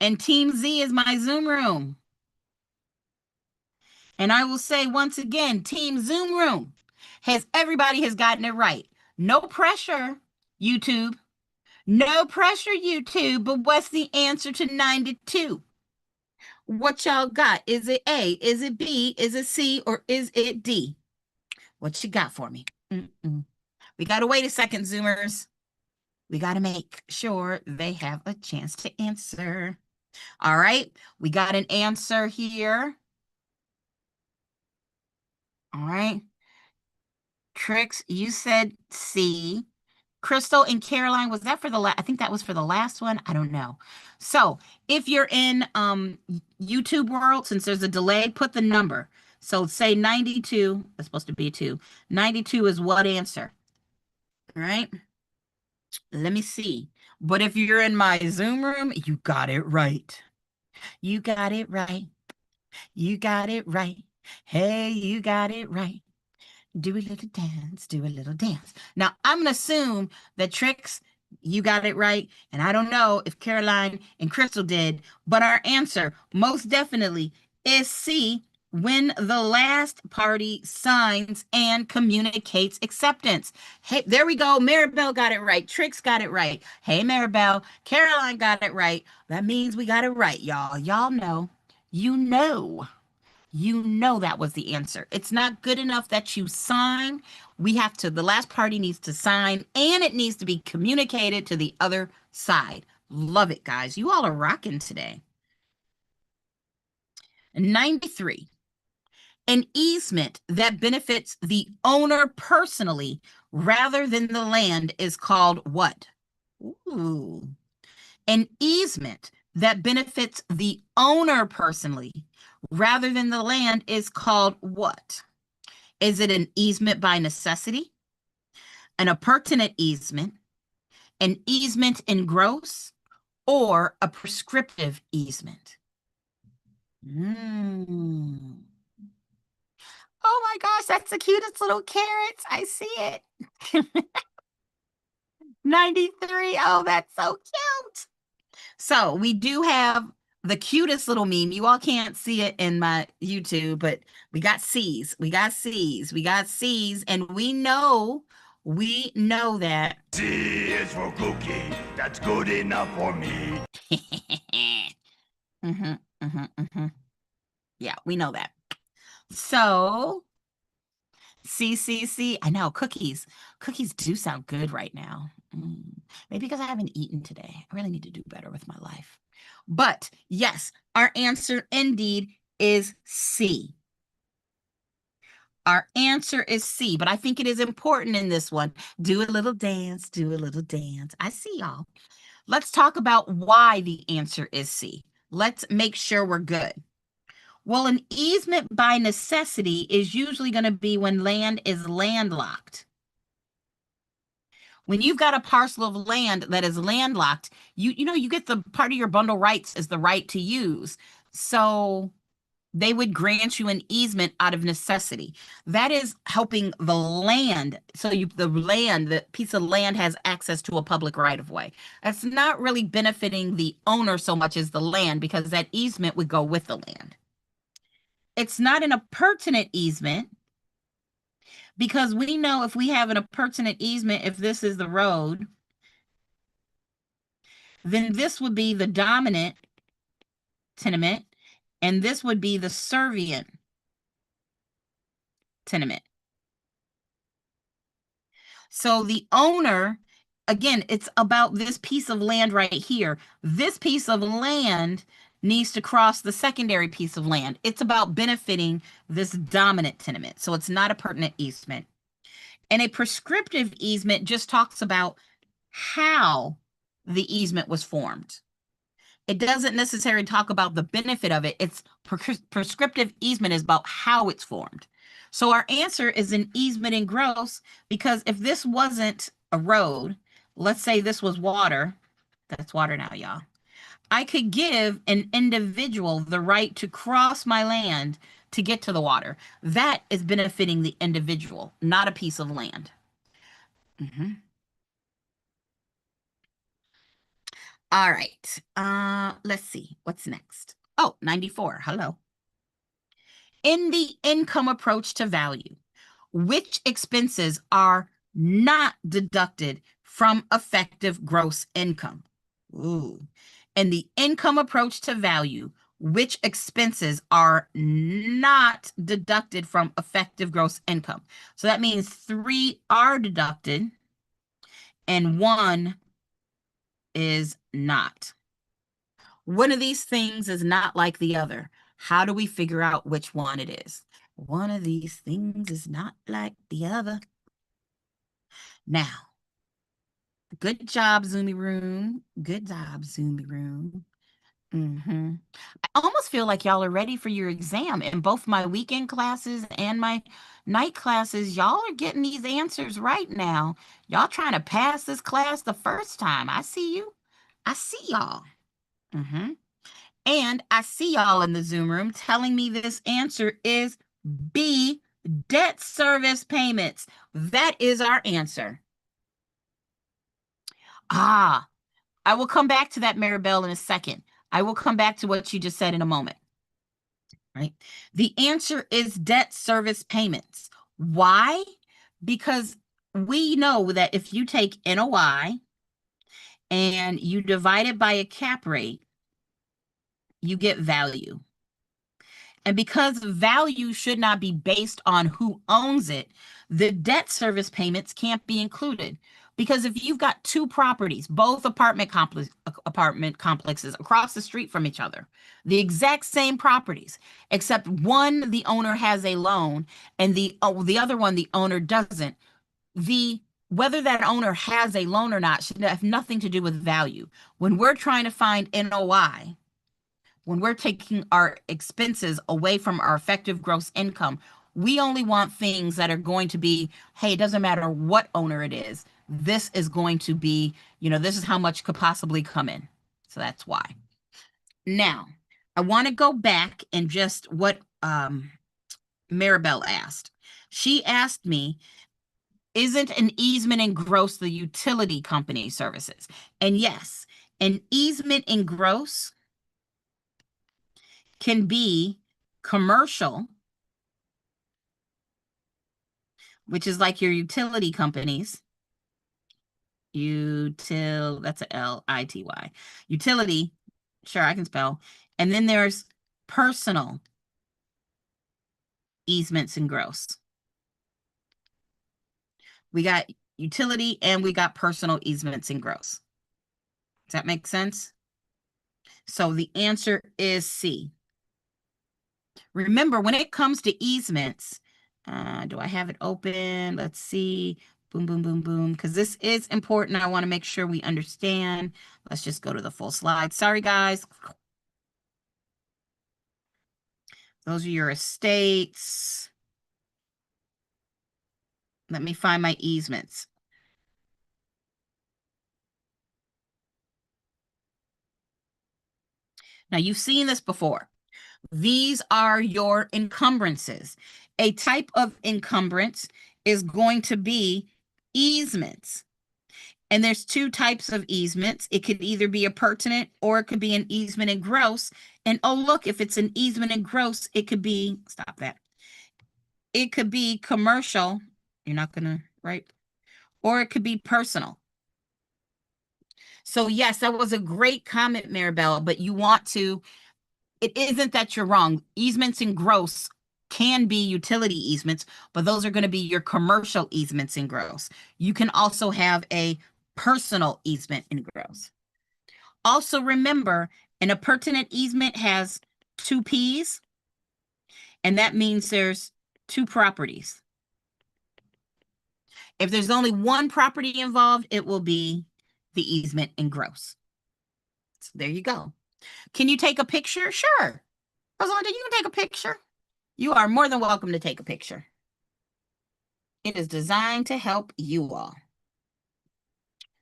And Team Z is my Zoom room. And I will say once again, Team Zoom room, Everybody has gotten it right. No pressure, YouTube. No pressure, YouTube. But what's the answer to 92? What y'all got? Is it A? Is it B? Is it C? Or is it D? What you got for me? We got to wait a second, Zoomers. We got to make sure they have a chance to answer. All right. We got an answer here. All right. Trix, you said C. Crystal and Caroline, was that for the last? I think that was for the last one. I don't know. So if you're in YouTube world, since there's a delay, put the number. So say 92, it's supposed to be 2. 92 is what answer? All right. Let me see. But if you're in my Zoom room, you got it right. You got it right. You got it right. Hey, you got it right. Do a little dance, do a little dance. Now, I'm going to assume that Trix, you got it right. And I don't know if Caroline and Crystal did, but our answer most definitely is C, when the last party signs and communicates acceptance. Hey, there we go. Maribel got it right. Trix got it right. Hey, Maribel. Caroline got it right. That means we got it right, y'all. Y'all know. You know. You know that was the answer. It's not good enough that you sign. We have to, the last party needs to sign and it needs to be communicated to the other side. Love it, guys. You all are rocking today. 93. An easement that benefits the owner personally rather than the land is called what? Ooh. An easement that benefits the owner personally rather than the land is called what? Is it an easement by necessity, an appurtenant easement, an easement in gross, or a prescriptive easement? Oh my gosh, that's the cutest little carrots. I see it. 93. Oh, that's so cute. So we do have the cutest little meme. You all can't see it in my YouTube, but we got C's. We got C's. We got C's. And we know that. C is for cookie. That's good enough for me. Yeah, we know that. So, C. I know, cookies. Cookies do sound good right now. Maybe because I haven't eaten today. I really need to do better with my life. But yes, our answer indeed is C. Our answer is C, but I think it is important in this one. Do a little dance, do a little dance. I see y'all. Let's talk about why the answer is C. Let's make sure we're good. Well, an easement by necessity is usually going to be when land is landlocked. When you've got a parcel of land that is landlocked, you get the part of your bundle rights is the right to use. So they would grant you an easement out of necessity. That is helping the land. So the piece of land has access to a public right of way. That's not really benefiting the owner so much as the land, because that easement would go with the land. It's not an appurtenant easement, because we know if we have an appurtenant easement, if this is the road, then this would be the dominant tenement, and this would be the servient tenement. So the owner, again, it's about this piece of land right here. This piece of land needs to cross the secondary piece of land. It's about benefiting this dominant tenement. So it's not a pertinent easement. And a prescriptive easement just talks about how the easement was formed. It doesn't necessarily talk about the benefit of it. It's prescriptive easement is about how it's formed. So our answer is an easement in gross, because if this wasn't a road, let's say this was water, that's water now, y'all. I could give an individual the right to cross my land to get to the water. That is benefiting the individual, not a piece of land. All right. Let's see. What's next? Oh, 94. Hello. In the income approach to value, which expenses are not deducted from effective gross income. Ooh. And the income approach to value, which expenses are not deducted from effective gross income. So that means 3 are deducted and 1 is not. One of these things is not like the other. How do we figure out which one it is? One of these things is not like the other. Now, good job, Zoomy Room. Good job, Zoomy Room. I almost feel like y'all are ready for your exam. In both my weekend classes and my night classes, y'all are getting these answers right now. Y'all trying to pass this class the first time. I see you. I see y'all. And I see y'all in the Zoom room telling me this answer is B, debt service payments. That is our answer. I will come back to that, Maribel, in a second. I will come back to what you just said in a moment. Right? The answer is debt service payments. Why? Because we know that if you take NOI and you divide it by a cap rate, you get value. And because value should not be based on who owns it, the debt service payments can't be included. Because if you've got 2 properties, both apartment complexes across the street from each other, the exact same properties, except one, the owner has a loan, and the other one, the owner doesn't, whether that owner has a loan or not should have nothing to do with value. When we're trying to find NOI, when we're taking our expenses away from our effective gross income, we only want things that are going to be, hey, it doesn't matter what owner it is. This is going to be, this is how much could possibly come in. So that's why. Now, I want to go back and just what Maribel asked. She asked me, isn't an easement in gross the utility company services? And yes, an easement in gross can be commercial, which is like your utility companies. That's a L-I-T-Y. Utility, sure, I can spell. And then there's personal easements in gross. We got utility and we got personal easements in gross. Does that make sense? So the answer is C. Remember, when it comes to easements, do I have it open? Let's see. Boom, boom, boom, boom. Because this is important. I want to make sure we understand. Let's just go to the full slide. Sorry, guys. Those are your estates. Let me find my easements. Now, you've seen this before. These are your encumbrances. A type of encumbrance is going to be easements. And there's 2 types of easements. It could either be a pertinent or it could be an easement in gross. And oh, look, if it's an easement in gross, it could be, stop that. It could be commercial. You're not going to, right? Or it could be personal. So yes, that was a great comment, Maribel, but you want to, it isn't that you're wrong. Easements in gross can be utility easements, but those are going to be your commercial easements in gross. You can also have a personal easement in gross. Also remember, an appurtenant easement has 2 Ps, and that means there's 2 properties. If there's only 1 property involved, it will be the easement in gross. So there you go. Can you take a picture? Sure. Rosalind, you can take a picture. You are more than welcome to take a picture. It is designed to help you all.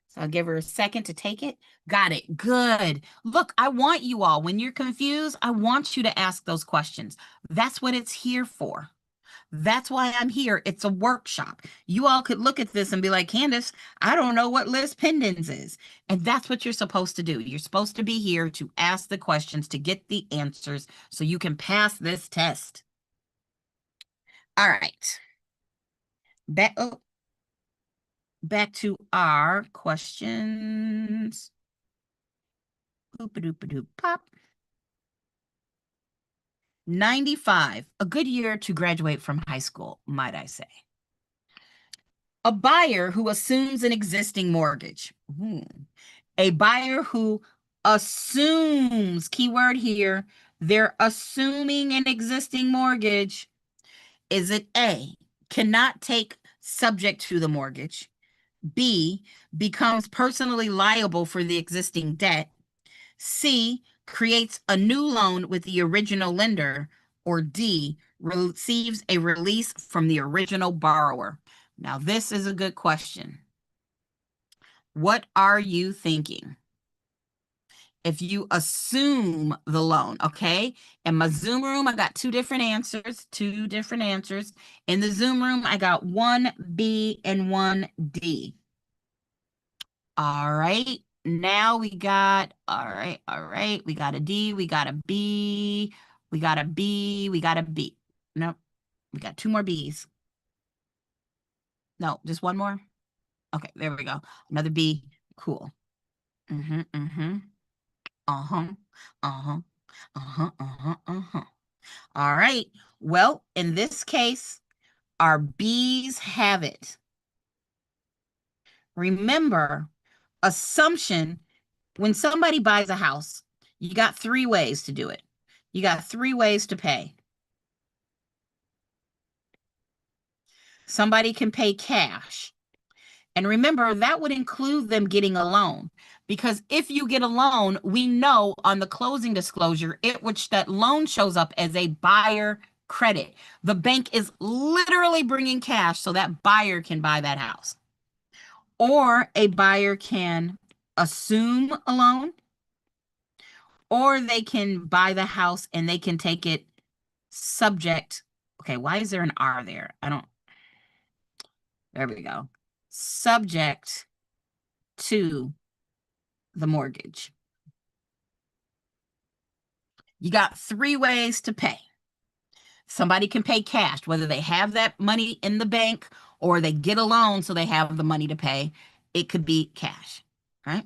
So I'll give her a second to take it. Got it. Good. Look, I want you all, when you're confused, I want you to ask those questions. That's what it's here for. That's why I'm here. It's a workshop. You all could look at this and be like, Candace, I don't know what lis pendens is. And that's what you're supposed to do. You're supposed to be here to ask the questions, to get the answers so you can pass this test. All right. back to our questions. Boop-a-doop-a-doop pop. 95, a good year to graduate from high school, might I say. A buyer who assumes an existing mortgage. A buyer who assumes, keyword here, they're assuming an existing mortgage. Is it A, cannot take subject to the mortgage, B, becomes personally liable for the existing debt, C, creates a new loan with the original lender, or D, receives a release from the original borrower? Now, this is a good question. What are you thinking? If you assume the loan, okay? In my Zoom room, I got two different answers. In the Zoom room, I got 1B and 1D. All right. Now we got, all right. We got a D, we got a B, we got a B, we got a B. Nope. We got two more Bs. No, just one more. Okay, there we go. Another B. Cool. All right. Well, in this case, our B's have it. Remember, assumption, when somebody buys a house, you got three ways to do it. You got three ways to pay. Somebody can pay cash. And remember, that would include them getting a loan. Because if you get a loan, we know on the closing disclosure, that loan shows up as a buyer credit. The bank is literally bringing cash so that buyer can buy that house. Or a buyer can assume a loan, or they can buy the house and they can take it subject. Okay, why is there an R there? There we go. Subject to the mortgage. You got three ways to pay. Somebody can pay cash, whether they have that money in the bank or they get a loan so they have the money to pay. It could be cash, right?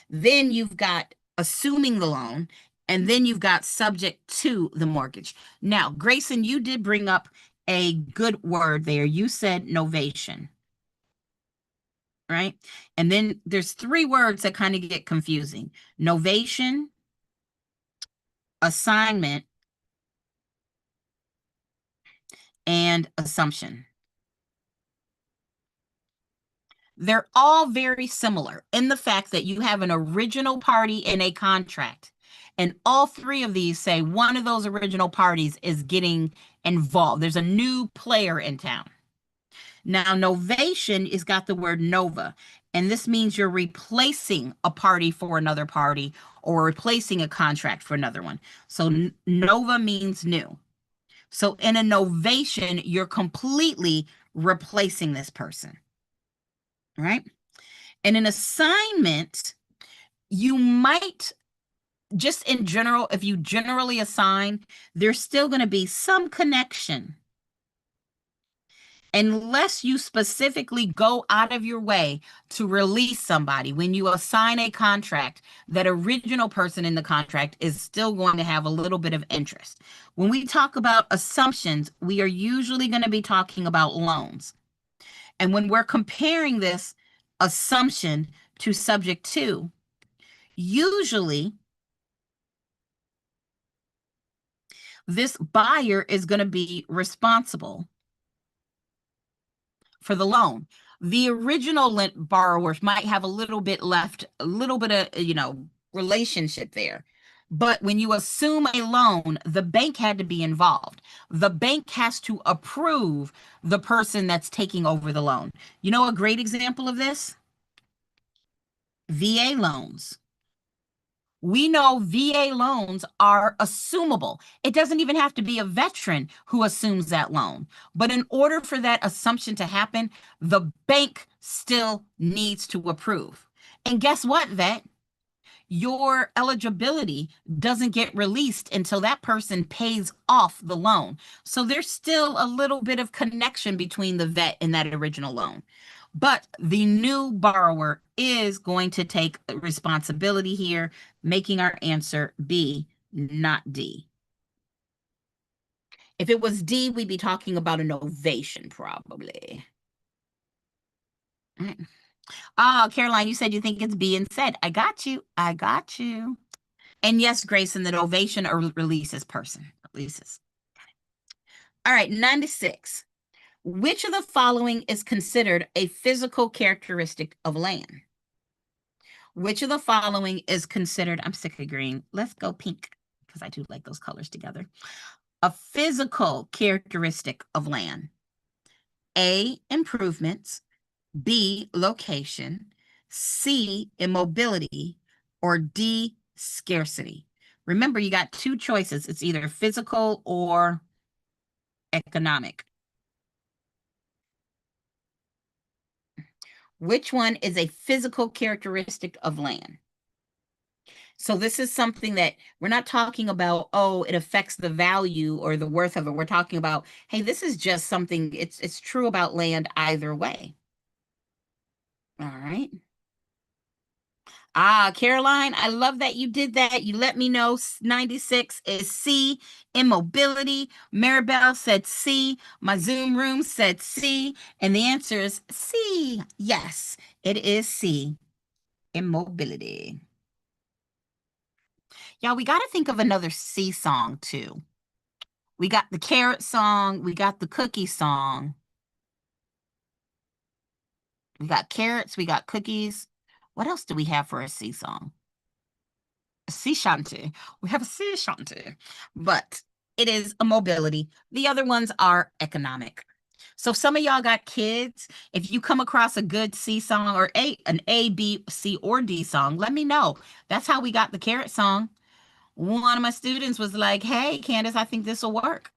Then you've got assuming the loan, and then you've got subject to the mortgage. Now, Grayson, you did bring up a good word there. You said novation, right? And then there's three words that kind of get confusing. Novation, assignment, and assumption. They're all very similar in the fact that you have an original party in a contract. And all three of these say one of those original parties is getting involved. There's a new player in town. Now, novation has got the word nova, and this means you're replacing a party for another party or replacing a contract for another one. So nova means new. So in a novation, you're completely replacing this person, right? And an assignment, you might, just in general, if you generally assign, there's still going to be some connection. Unless you specifically go out of your way to release somebody, when you assign a contract, that original person in the contract is still going to have a little bit of interest. When we talk about assumptions, we are usually going to be talking about loans. And when we're comparing this assumption to subject to, usually this buyer is going to be responsible for the loan. The original borrowers might have a little bit left, a little bit of, relationship there. But when you assume a loan, the bank had to be involved. The bank has to approve the person that's taking over the loan. You know a great example of this? VA loans. We know VA loans are assumable. It doesn't even have to be a veteran who assumes that loan. But in order for that assumption to happen, the bank still needs to approve. And guess what, vet? your eligibility doesn't get released until that person pays off the loan. So there's still a little bit of connection between the vet and that original loan. But the new borrower is going to take responsibility here, making our answer B, not D. If it was D, we'd be talking about a novation probably. All right. Oh, Caroline, you said you think it's B and said. I got you. I got you. And yes, Grayson, the novation or releases person. Releases. All right, 96. Which of the following is considered a physical characteristic of land? Which of the following is considered, I'm sick of green. Let's go pink because I do like those colors together. A physical characteristic of land. A, improvements. B, location. C, immobility. Or D, scarcity. Remember, you got two choices. It's either physical or economic. Which one is a physical characteristic of land? So this is something that we're not talking about, oh, it affects the value or the worth of it. We're talking about, hey, this is just something, it's true about land either way. All right. Ah, Caroline, I love that you did that. You let me know 96 is C, immobility. Maribel said C. My Zoom room said C. And the answer is C. Yes, it is C, immobility. Y'all, we got to think of another C song too. We got the carrot song. We got the cookie song. We got carrots. We got cookies. What else do we have for a C song? A sea shanty. We have a sea shanty, but it is a mobility. The other ones are economic. So some of y'all got kids. If you come across a good C song or an A, B, C, or D song, let me know. That's how we got the carrot song. One of my students was like, hey, Candace, I think this will work.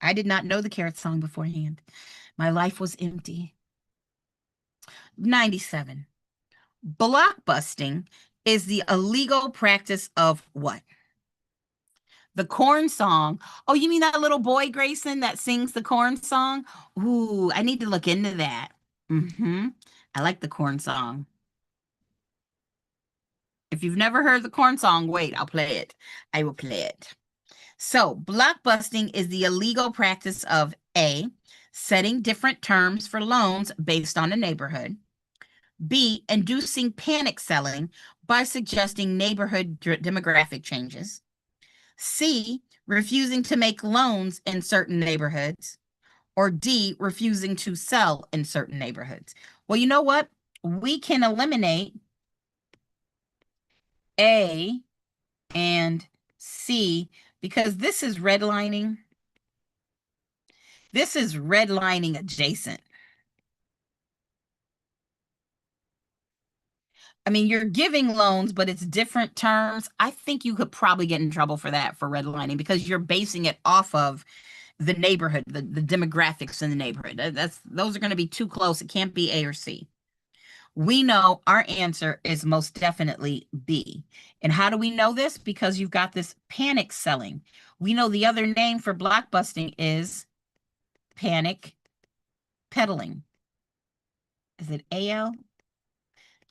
I did not know the carrot song beforehand. My life was empty. 97. Blockbusting is the illegal practice of what? The corn song. Oh, you mean that little boy, Grayson, that sings the corn song? Ooh, I need to look into that. I like the corn song. If you've never heard the corn song, wait, I'll play it. I will play it. So, blockbusting is the illegal practice of A, setting different terms for loans based on a neighborhood. B, inducing panic selling by suggesting neighborhood demographic changes. C, refusing to make loans in certain neighborhoods. Or D, refusing to sell in certain neighborhoods. Well, you know what? We can eliminate A and C because this is redlining. This is redlining adjacent. I mean, you're giving loans, but it's different terms. I think you could probably get in trouble for that, for redlining, because you're basing it off of the neighborhood, the demographics in the neighborhood. Those are going to be too close. It can't be A or C. We know our answer is most definitely B. And how do we know this? Because you've got this panic selling. We know the other name for blockbusting is panic peddling. Is it AL?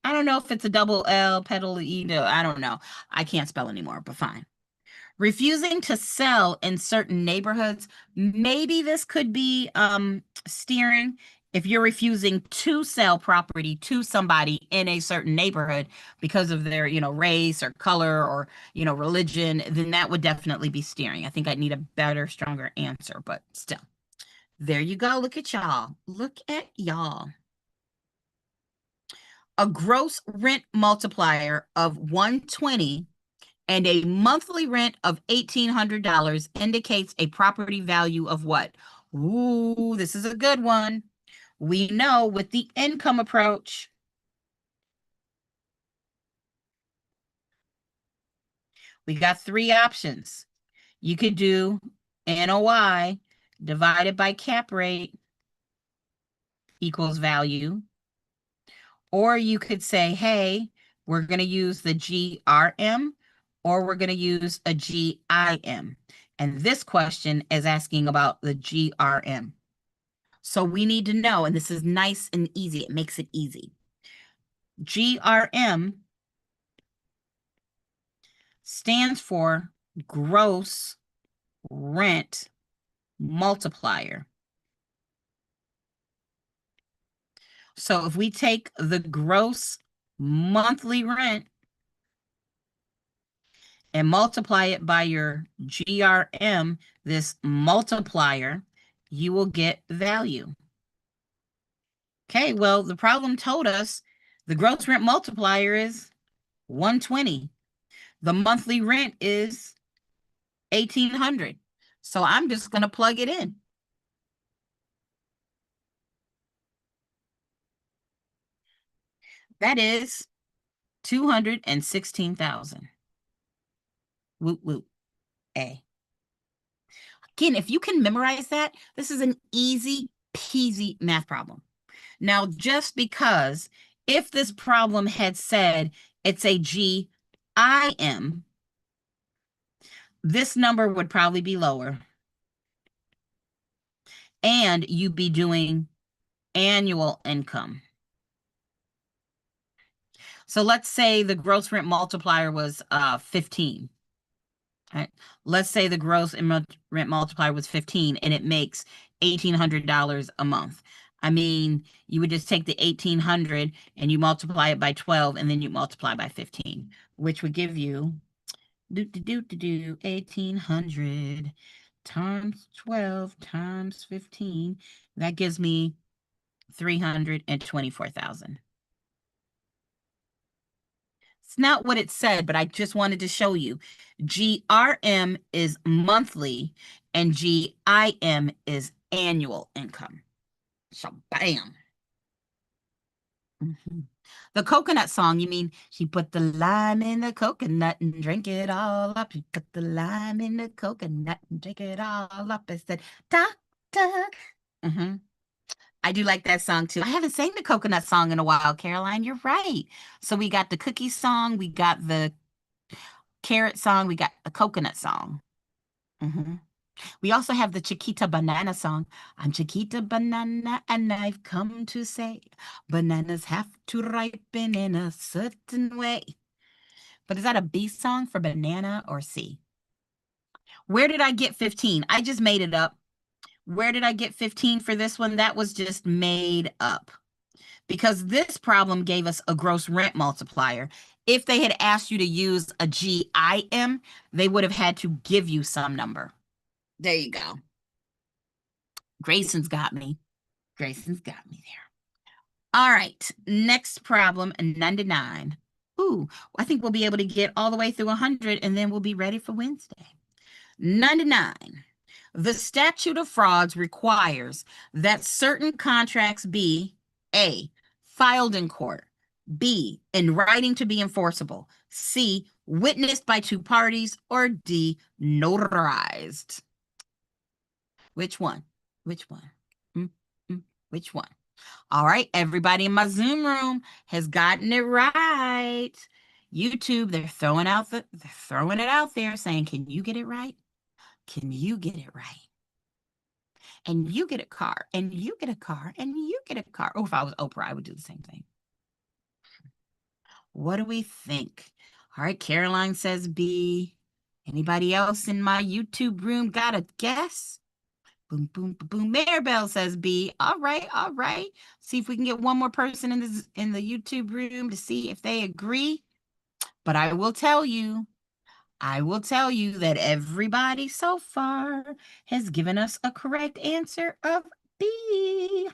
I don't know if it's a double L, pedal, I don't know. I can't spell anymore, but fine. Refusing to sell in certain neighborhoods. Maybe this could be steering. If you're refusing to sell property to somebody in a certain neighborhood because of their, race or color or, religion, then that would definitely be steering. I think I'd need a better, stronger answer, but still. There you go. Look at y'all. Look at y'all. A gross rent multiplier of 120 and a monthly rent of $1,800 indicates a property value of what? Ooh, this is a good one. We know with the income approach, we got three options. You could do NOI divided by cap rate equals value, Or you could say, hey, we're going to use the GRM or we're going to use a GIM. And this question is asking about the GRM. So we need to know, and this is nice and easy. It makes it easy. GRM stands for gross rent multiplier. So if we take the gross monthly rent and multiply it by your GRM, this multiplier, you will get value. Okay, well, the problem told us the gross rent multiplier is 120. The monthly rent is 1,800. So I'm just going to plug it in. That is 216,000. Whoop, whoop, A. Again, if you can memorize that, this is an easy peasy math problem. Now, just because if this problem had said it's a GIM, this number would probably be lower. And you'd be doing annual income. So let's say the gross rent multiplier was 15. All right. Let's say the gross rent multiplier was 15 and it makes $1,800 a month. I mean, you would just take the 1,800 and you multiply it by 12 and then you multiply by 15, which would give you 1,800 times 12 times 15. That gives me 324,000. It's not what it said, but I just wanted to show you. GRM is monthly and GIM is annual income. So bam. The coconut song, you mean she put the lime in the coconut and drank it all up. She put the lime in the coconut and drank it all up. It said, doctor. I do like that song too. I haven't sang the coconut song in a while, Caroline. You're right. So we got the cookie song, we got the carrot song, we got the coconut song. We also have the Chiquita banana song. I'm Chiquita banana and I've come to say bananas have to ripen in a certain way. But is that a B song for banana or C? Where did I get 15? I just made it up. Where did I get 15 for this one? That was just made up because this problem gave us a gross rent multiplier. If they had asked you to use a GIM, they would have had to give you some number. There you go. Grayson's got me. Grayson's got me there. All right, next problem, 99. Ooh, I think we'll be able to get all the way through 100 and then we'll be ready for Wednesday. 99. The statute of frauds requires that certain contracts be A, filed in court, B, in writing to be enforceable, C, witnessed by two parties, or D, notarized. Which one? Which one? Which one? All right, everybody in my Zoom room has gotten it right. YouTube, they're throwing it out there saying, can you get it right? Can you get it right? And you get a car, and you get a car, and you get a car. Oh, if I was Oprah, I would do the same thing. What do we think? All right, Caroline says B. Anybody else in my YouTube room got a guess? Boom, boom, boom. Maribel says B. All right, all right. See if we can get one more person in the YouTube room to see if they agree. But I will tell you that everybody so far has given us a correct answer of B.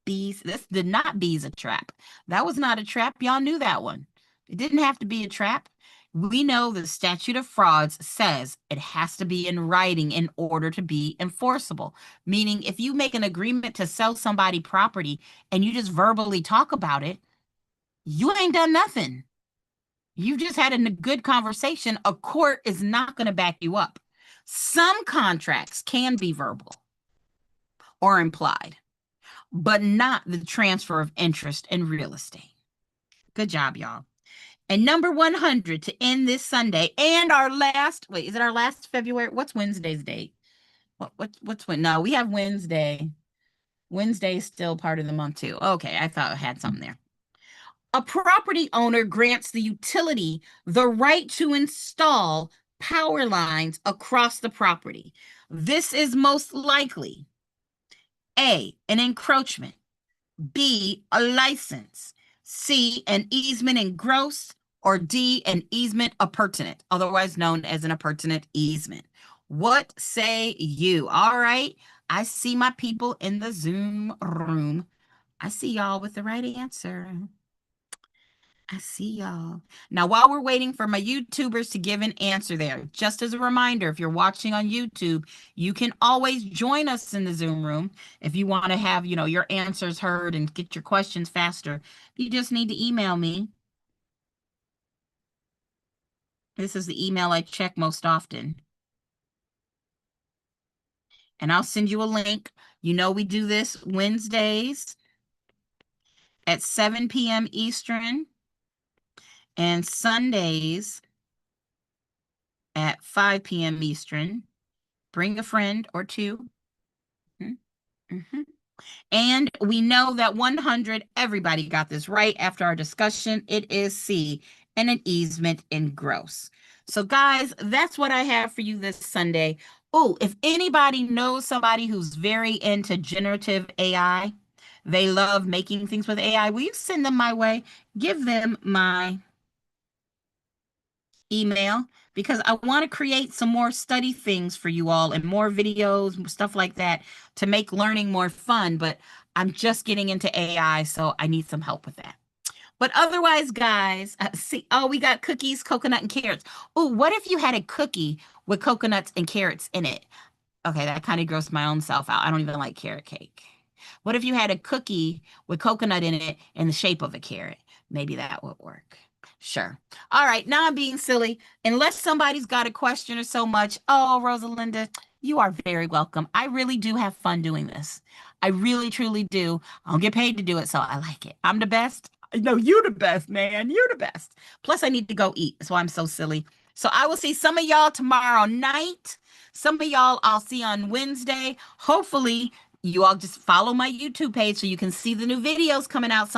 This did not B's a trap. That was not a trap. Y'all knew that one. It didn't have to be a trap. We know the statute of frauds says it has to be in writing in order to be enforceable. Meaning if you make an agreement to sell somebody property and you just verbally talk about it, you ain't done nothing. You just had a good conversation. A court is not going to back you up. Some contracts can be verbal or implied. but not the transfer of interest in real estate. Good job, y'all. And number 100 to end this Sunday and our last, wait, is it our last February? What's Wednesday's date? What's when? No, we have Wednesday. Wednesday is still part of the month too. Okay, I thought I had something there. A property owner grants the utility the right to install power lines across the property. This is most likely A, an encroachment, B, a license, C, an easement in gross, or D, an easement appurtenant, otherwise known as an appurtenant easement. What say you? All right, I see my people in the Zoom room. I see y'all with the right answer. I see y'all. Now, while we're waiting for my YouTubers to give an answer there, just as a reminder, if you're watching on YouTube, you can always join us in the Zoom room if you want to have, your answers heard and get your questions faster. You just need to email me. This is the email I check most often. And I'll send you a link. We do this Wednesdays at 7 p.m. Eastern and Sundays at 5 p.m. Eastern. Bring a friend or two. And we know that 100, everybody got this right after our discussion. It is C, and an easement in gross. So guys, that's what I have for you this Sunday. Oh, if anybody knows somebody who's very into generative AI, they love making things with AI, will you send them my way? Give them my email, because I want to create some more study things for you all and more videos, stuff like that, to make learning more fun. But I'm just getting into AI, so I need some help with that. But otherwise, guys, we got cookies, coconut, and carrots. Oh, what if you had a cookie with coconuts and carrots in it? Okay, that kind of grossed my own self out. I don't even like carrot cake. What if you had a cookie with coconut in it in the shape of a carrot? Maybe that would work. Sure. All right, now I'm being silly. Unless somebody's got a question or so much. Oh, Rosalinda, you are very welcome. I really do have fun doing this. I really, truly do. I don't get paid to do it, so I like it. I'm the best. No, you're the best, man. You're the best. Plus, I need to go eat. That's why I'm so silly. So I will see some of y'all tomorrow night. Some of y'all I'll see on Wednesday. Hopefully, you all just follow my YouTube page so you can see the new videos coming out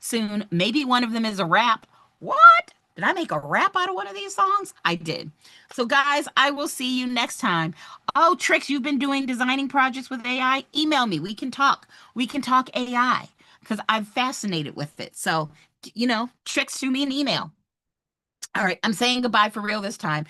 soon. Maybe one of them is a rap. What? Did I make a rap out of one of these songs? I did. So guys, I will see you next time. Oh, Trix, you've been doing designing projects with AI? Email me. We can talk. We can talk AI because I'm fascinated with it. So, Trix, shoot me an email. All right, I'm saying goodbye for real this time.